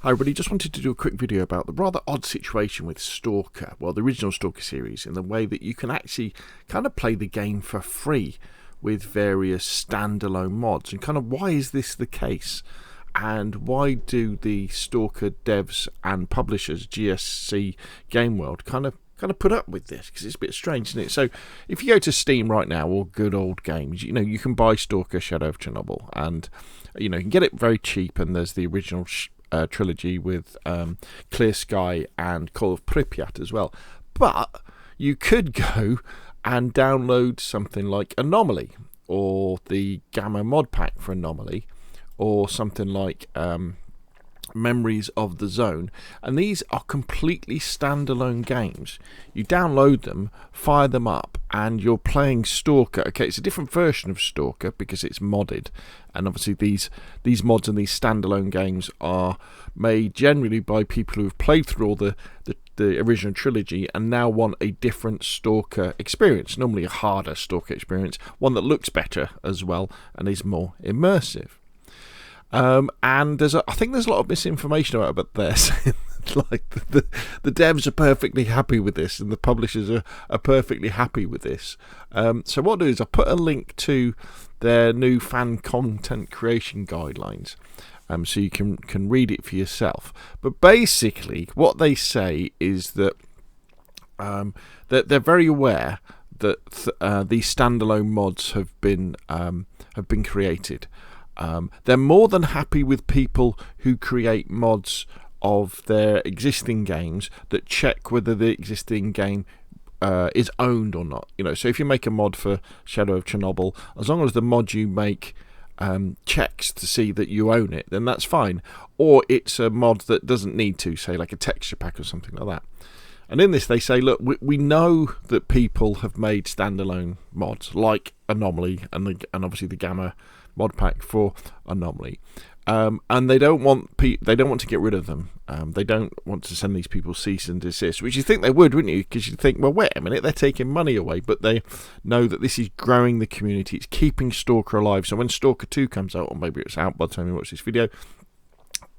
Hi everybody, just wanted to do a quick video about the rather odd situation with Stalker, well the original Stalker series, in the way that you can actually kind of play the game for free with various standalone mods, and kind of why is this the case, and why do the Stalker devs and publishers, GSC Game World, kind of put up with this, because it's a bit strange, isn't it? So if you go to Steam right now, or good old games, you can buy Stalker Shadow of Chernobyl, and you can get it very cheap, and there's the original trilogy with Clear Sky and Call of Pripyat as well. But you could go and download something like Anomaly, or the Gamma mod pack for Anomaly, or something like Memories of the Zone, and these are completely standalone games. You download them, fire them up, and you're playing Stalker. Okay, it's a different version of Stalker because it's modded, and obviously these mods and these standalone games are made generally by people who have played through all the original trilogy and now want a different Stalker experience, normally a harder Stalker experience, one that looks better as well and is more immersive. And I think there's a lot of misinformation about this. Like the devs are perfectly happy with this, and the publishers are perfectly happy with this. So what I'll do is I'll put a link to their new fan content creation guidelines, so you can read it for yourself. But basically, what they say is that they're very aware that these standalone mods have been created. They're more than happy with people who create mods of their existing games that check whether the existing game is owned or not. So if you make a mod for Shadow of Chernobyl, as long as the mod you make checks to see that you own it, then that's fine. Or it's a mod that doesn't need to, say like a texture pack or something like that. And in this they say, look, we know that people have made standalone mods like Anomaly and obviously the Gamma mod pack for Anomaly, and they don't want to get rid of them. They don't want to send these people cease and desist, which you think they would, wouldn't you? Because you think, well, wait a minute, they're taking money away, but they know that this is growing the community, it's keeping Stalker alive. So when Stalker 2 comes out, or maybe it's out by the time you watch this video,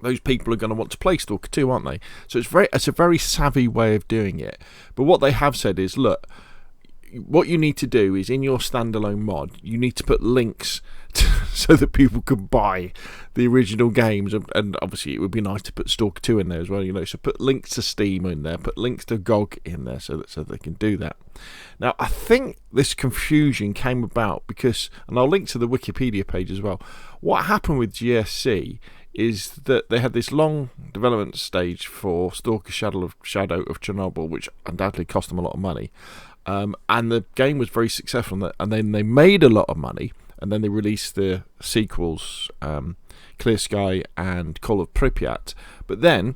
those people are going to want to play Stalker 2, aren't they? So it's a very savvy way of doing it. But what they have said is, look, what you need to do is in your standalone mod, you need to put links so that people can buy the original games, and obviously it would be nice to put Stalker 2 in there as well. So put links to Steam in there, put links to GOG in there, so they can do that. Now I think this confusion came about because, and I'll link to the Wikipedia page as well, what happened with GSC is that they had this long development stage for Stalker Shadow of Chernobyl, which undoubtedly cost them a lot of money. And the game was very successful, and then they made a lot of money, and then they released the sequels, Clear Sky and Call of Pripyat. But then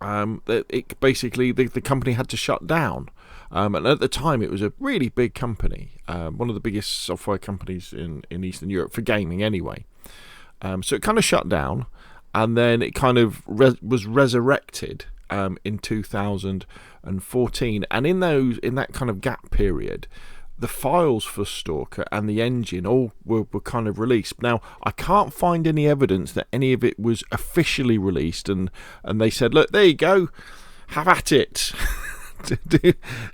the company had to shut down, and at the time it was a really big company, one of the biggest software companies in Eastern Europe for gaming anyway. So it kind of shut down, and then it kind of was resurrected in 2014, and in that kind of gap period, the files for Stalker and the engine all were kind of released. Now I can't find any evidence that any of it was officially released, and they said, look, there you go, have at it.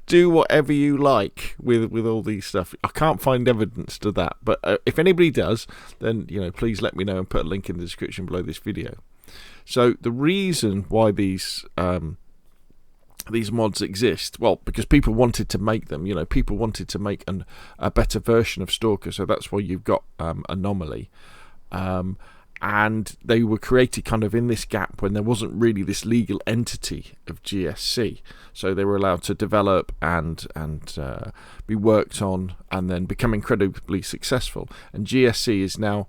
do whatever you like with all these stuff. I can't find evidence to that, but if anybody does, then please let me know and put a link in the description below this video. So the reason why these mods exist, well, because people wanted to make them. People wanted to make a better version of Stalker, so that's why you've got Anomaly. And they were created kind of in this gap when there wasn't really this legal entity of GSC, so they were allowed to develop and be worked on, and then become incredibly successful. And GSC is now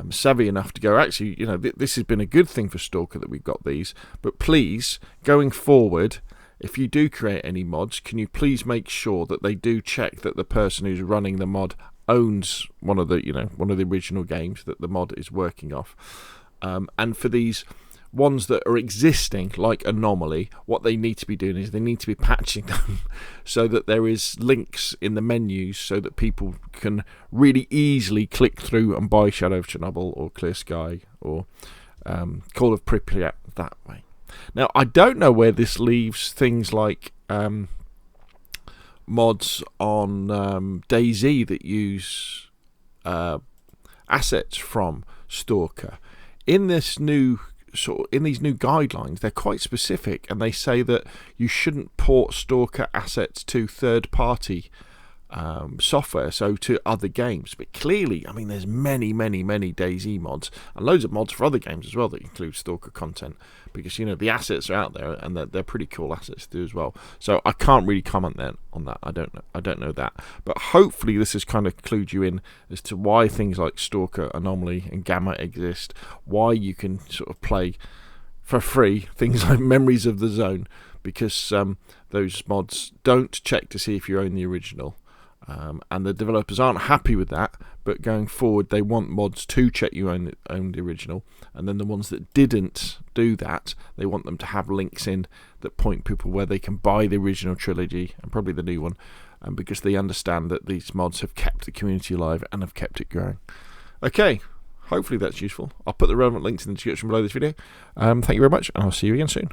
savvy enough to go, actually, this has been a good thing for Stalker that we've got these, but please, going forward, if you do create any mods, can you please make sure that they do check that the person who's running the mod owns one of the original games that the mod is working off. And for these ones that are existing, like Anomaly, what they need to be doing is they need to be patching them so that there is links in the menus so that people can really easily click through and buy Shadow of Chernobyl or Clear Sky or Call of Pripyat that way. Now, I don't know where this leaves things like mods on DayZ that use assets from Stalker. In these new guidelines, they're quite specific, and they say that you shouldn't port Stalker assets to third-party software, so to other games. But clearly, I mean, there's many DayZ mods and loads of mods for other games as well that include Stalker content, because the assets are out there, and they're pretty cool assets to do as well. So I can't really comment then on that. I don't know that, but hopefully this has kind of clued you in as to why things like Stalker, Anomaly and Gamma exist, why you can sort of play for free things like Memories of the Zone, because those mods don't check to see if you own the original. And the developers aren't happy with that, but going forward they want mods to check you own the original, and then the ones that didn't do that, they want them to have links in that point people where they can buy the original trilogy and probably the new one, because they understand that these mods have kept the community alive and have kept it growing. Okay, hopefully that's useful. I'll put the relevant links in the description below this video. Thank you very much, and I'll see you again soon.